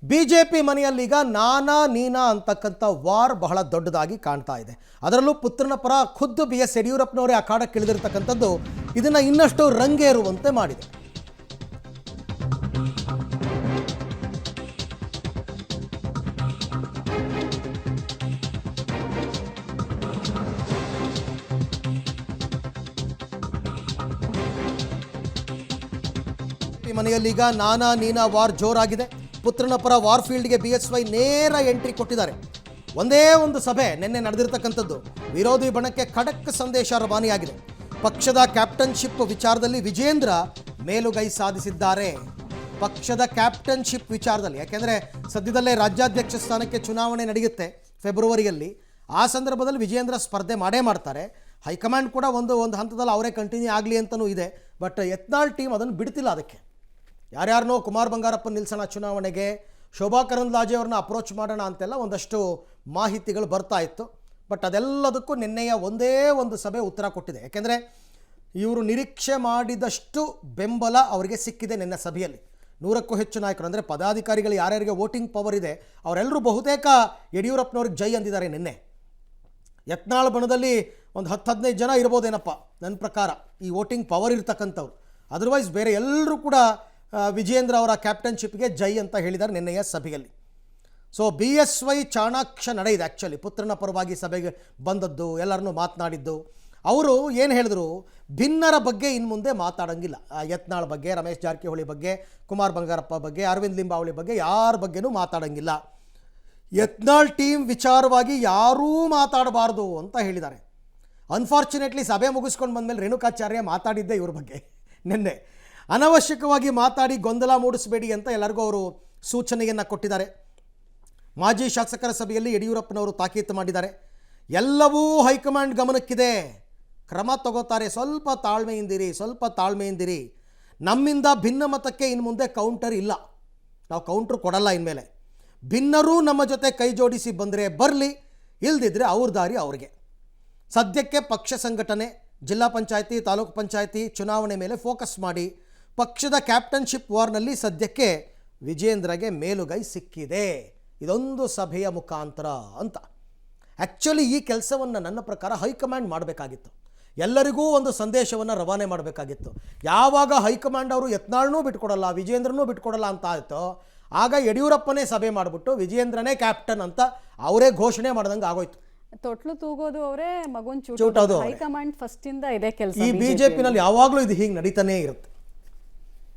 BJP ಮನೆಯಲ್ಲೀಗ ನಾನಾ ನೀನಾ ಅಂತಕ್ಕಂಥ war ಬಹಳ ದೊಡ್ಡದಾಗಿ ಕಾಣ್ತಾ ಇದೆ. ಅದರಲ್ಲೂ ಪುತ್ರನ ಪರ ಖುದ್ದು BS ಯಡಿಯೂರಪ್ಪನವರೇ ಅಖಾಡಕ್ಕಿಳಿದಿರ್ತಕ್ಕಂಥದ್ದು ಇದನ್ನು ಇನ್ನಷ್ಟು ರಂಗೇರುವಂತೆ ಮಾಡಿದೆ. ಮನೆಯಲ್ಲೀಗ ನಾನಾ ನೀನಾ ವಾರ್ ಜೋರಾಗಿದೆ. ಪುತ್ರನ ಪರ ವಾರ್ ಫೀಲ್ಡ್ಗೆ BSY ನೇರ ಎಂಟ್ರಿ ಕೊಟ್ಟಿದ್ದಾರೆ. ಒಂದೇ ಒಂದು ಸಭೆ ನಿನ್ನೆ ನಡೆದಿರ್ತಕ್ಕಂಥದ್ದು ವಿರೋಧಿ ಬಣಕ್ಕೆ ಖಡಕ್ ಸಂದೇಶ ರವಾನೆಯಾಗಿದೆ. ಪಕ್ಷದ ಕ್ಯಾಪ್ಟನ್ಶಿಪ್ ವಿಚಾರದಲ್ಲಿ ವಿಜೇಂದ್ರ ಮೇಲುಗೈ ಸಾಧಿಸಿದ್ದಾರೆ. ಪಕ್ಷದ ಕ್ಯಾಪ್ಟನ್ಶಿಪ್ ವಿಚಾರದಲ್ಲಿ, ಯಾಕೆಂದರೆ ಸದ್ಯದಲ್ಲೇ ರಾಜ್ಯಾಧ್ಯಕ್ಷ ಸ್ಥಾನಕ್ಕೆ ಚುನಾವಣೆ ನಡೆಯುತ್ತೆ ಫೆಬ್ರವರಿಯಲ್ಲಿ. ಆ ಸಂದರ್ಭದಲ್ಲಿ ವಿಜೇಂದ್ರ ಸ್ಪರ್ಧೆ ಮಾಡೇ ಮಾಡ್ತಾರೆ. ಹೈಕಮಾಂಡ್ ಕೂಡ ಒಂದು ಹಂತದಲ್ಲಿ ಅವರೇ ಕಂಟಿನ್ಯೂ ಆಗಲಿ ಅಂತಲೂ ಇದೆ. ಬಟ್ ಯತ್ನಾಳ್ ಟೀಮ್ ಅದನ್ನು ಬಿಡ್ತಿಲ್ಲ. ಅದಕ್ಕೆ ಯಾರ್ಯಾರನೋ ಕುಮಾರ್ ಬಂಗಾರಪ್ಪ ನಿಲ್ಸೋಣ ಚುನಾವಣೆಗೆ, ಶೋಭಾ ಕರಂದ್ಲಾಜೆ ಅವ್ರನ್ನ ಅಪ್ರೋಚ್ ಮಾಡೋಣ ಅಂತೆಲ್ಲ ಒಂದಷ್ಟು ಮಾಹಿತಿಗಳು ಬರ್ತಾ ಇತ್ತು. ಬಟ್ ಅದೆಲ್ಲದಕ್ಕೂ ನಿನ್ನೆಯ ಒಂದೇ ಒಂದು ಸಭೆ ಉತ್ತರ ಕೊಟ್ಟಿದೆ. ಯಾಕೆಂದರೆ ಇವರು ನಿರೀಕ್ಷೆ ಮಾಡಿದಷ್ಟು ಬೆಂಬಲ ಅವರಿಗೆ ಸಿಕ್ಕಿದೆ ನಿನ್ನೆ ಸಭೆಯಲ್ಲಿ. 100ಕ್ಕೂ ಹೆಚ್ಚು ನಾಯಕರು, ಅಂದರೆ ಪದಾಧಿಕಾರಿಗಳು ಯಾರ್ಯಾರಿಗೆ ವೋಟಿಂಗ್ ಪವರ್ ಇದೆ ಅವರೆಲ್ಲರೂ ಬಹುತೇಕ ಯಡಿಯೂರಪ್ಪನವ್ರಿಗೆ ಜೈ ಅಂದಿದ್ದಾರೆ. ನಿನ್ನೆ ಯತ್ನಾಳ್ ಬಣದಲ್ಲಿ ಒಂದು 10-15 ಜನ ಇರ್ಬೋದೇನಪ್ಪ ನನ್ನ ಪ್ರಕಾರ ಈ ವೋಟಿಂಗ್ ಪವರ್ ಇರ್ತಕ್ಕಂಥವ್ರು. ಅದರ್ವೈಸ್ ಬೇರೆ ಎಲ್ಲರೂ ಕೂಡ ವಿಜೇಂದ್ರ ಅವರ ಕ್ಯಾಪ್ಟನ್ಶಿಪ್ಗೆ ಜೈ ಅಂತ ಹೇಳಿದ್ದಾರೆ ನಿನ್ನೆಯ ಸಭೆಯಲ್ಲಿ. ಸೊ BSY ಚಾಣಾಕ್ಷ ನಡೆ ಇದೆ. ಆ್ಯಕ್ಚುಲಿ ಪುತ್ರನ ಪರವಾಗಿ ಸಭೆಗೆ ಬಂದದ್ದು, ಎಲ್ಲರನ್ನೂ ಮಾತನಾಡಿದ್ದು. ಅವರು ಏನು ಹೇಳಿದ್ರು, ಭಿನ್ನರ ಬಗ್ಗೆ ಇನ್ನು ಮುಂದೆ ಮಾತಾಡೋಂಗಿಲ್ಲ. ಯತ್ನಾಳ್ ಬಗ್ಗೆ, ರಮೇಶ್ ಜಾರಕಿಹೊಳಿ ಬಗ್ಗೆ, ಕುಮಾರ್ ಬಂಗಾರಪ್ಪ ಬಗ್ಗೆ, ಅರವಿಂದ್ ಲಿಂಬಾವಳಿ ಬಗ್ಗೆ ಯಾರ ಬಗ್ಗೆನೂ ಮಾತಾಡೋಂಗಿಲ್ಲ. ಯತ್ನಾಳ್ ಟೀಮ್ ವಿಚಾರವಾಗಿ ಯಾರೂ ಮಾತಾಡಬಾರ್ದು ಅಂತ ಹೇಳಿದ್ದಾರೆ. ಅನ್ಫಾರ್ಚುನೇಟ್ಲಿ ಸಭೆ ಮುಗಿಸ್ಕೊಂಡು ಬಂದಮೇಲೆ ರೇಣುಕಾಚಾರ್ಯ ಮಾತಾಡಿದ್ದೆ ಇವ್ರ ಬಗ್ಗೆ ನಿನ್ನೆ. ಅನವಶ್ಯಕವಾಗಿ ಮಾತಾಡಿ ಗೊಂದಲ ಮೂಡಿಸಬೇಡಿ ಅಂತ ಎಲ್ಲರಿಗೂ ಅವರು ಸೂಚನೆಯನ್ನು ಕೊಟ್ಟಿದ್ದಾರೆ. ಮಾಜಿ ಶಾಸಕರ ಸಭೆಯಲ್ಲಿ ಯಡಿಯೂರಪ್ಪನವರು ತಾಕೀತು ಮಾಡಿದ್ದಾರೆ. ಎಲ್ಲವೂ ಹೈಕಮಾಂಡ್ ಗಮನಕ್ಕಿದೆ, ಕ್ರಮ ತಗೋತಾರೆ, ಸ್ವಲ್ಪ ತಾಳ್ಮೆಯಿಂದಿರಿ. ನಮ್ಮಿಂದ ಭಿನ್ನ ಮತಕ್ಕೆ ಇನ್ನು ಮುಂದೆ ಕೌಂಟರ್ ಇಲ್ಲ, ನಾವು ಕೌಂಟ್ರ್ ಕೊಡಲ್ಲ. ಇನ್ಮೇಲೆ ಭಿನ್ನರೂ ನಮ್ಮ ಜೊತೆ ಕೈ ಜೋಡಿಸಿ ಬಂದರೆ ಬರಲಿ, ಇಲ್ದಿದ್ರೆ ಅವ್ರ ದಾರಿ ಅವ್ರಿಗೆ. ಸದ್ಯಕ್ಕೆ ಪಕ್ಷ ಸಂಘಟನೆ, ಜಿಲ್ಲಾ ಪಂಚಾಯತಿ, ತಾಲೂಕು ಪಂಚಾಯತಿ ಚುನಾವಣೆ ಮೇಲೆ ಫೋಕಸ್ ಮಾಡಿ. ಪಕ್ಷದ ಕ್ಯಾಪ್ಟನ್ಶಿಪ್ ವಾರ್ನಲ್ಲಿ ಸದ್ಯಕ್ಕೆ ವಿಜೇಂದ್ರಗೆ ಮೇಲುಗೈ ಸಿಕ್ಕಿದೆ, ಇದೊಂದು ಸಭೆಯ ಮುಖಾಂತರ ಅಂತ. ಆ್ಯಕ್ಚುಲಿ ಈ ಕೆಲಸವನ್ನು ನನ್ನ ಪ್ರಕಾರ ಹೈಕಮಾಂಡ್ ಮಾಡಬೇಕಾಗಿತ್ತು. ಎಲ್ಲರಿಗೂ ಒಂದು ಸಂದೇಶವನ್ನು ರವಾನೆ ಮಾಡಬೇಕಾಗಿತ್ತು. ಯಾವಾಗ ಹೈಕಮಾಂಡ್ ಅವರು ಯತ್ನಾಳ್ನೂ ಬಿಟ್ಕೊಡಲ್ಲ, ವಿಜೇಂದ್ರನೂ ಬಿಟ್ಕೊಡಲ್ಲ ಅಂತ ಆಯಿತು, ಆಗ ಯಡಿಯೂರಪ್ಪನೇ ಸಭೆ ಮಾಡಿಬಿಟ್ಟು ವಿಜೇಂದ್ರನೇ ಕ್ಯಾಪ್ಟನ್ ಅಂತ ಅವರೇ ಘೋಷಣೆ ಮಾಡ್ದಂಗೆ ಆಗೋಯ್ತು. ತೊಟ್ಲು ತೂಗೋದು ಅವರೇ, ಮಗುನ್ ಚೂಟೋದು ಹೈಕಮಾಂಡ್ ಫಸ್ಟ್ ಇಂದ ಇದೆ ಕೆಲಸ. ಈ BJP ನಲ್ಲಿ ಯಾವಾಗಲೂ ಇದು ಹೀಗೆ ನಡೀತಾನೇ ಇರುತ್ತೆ.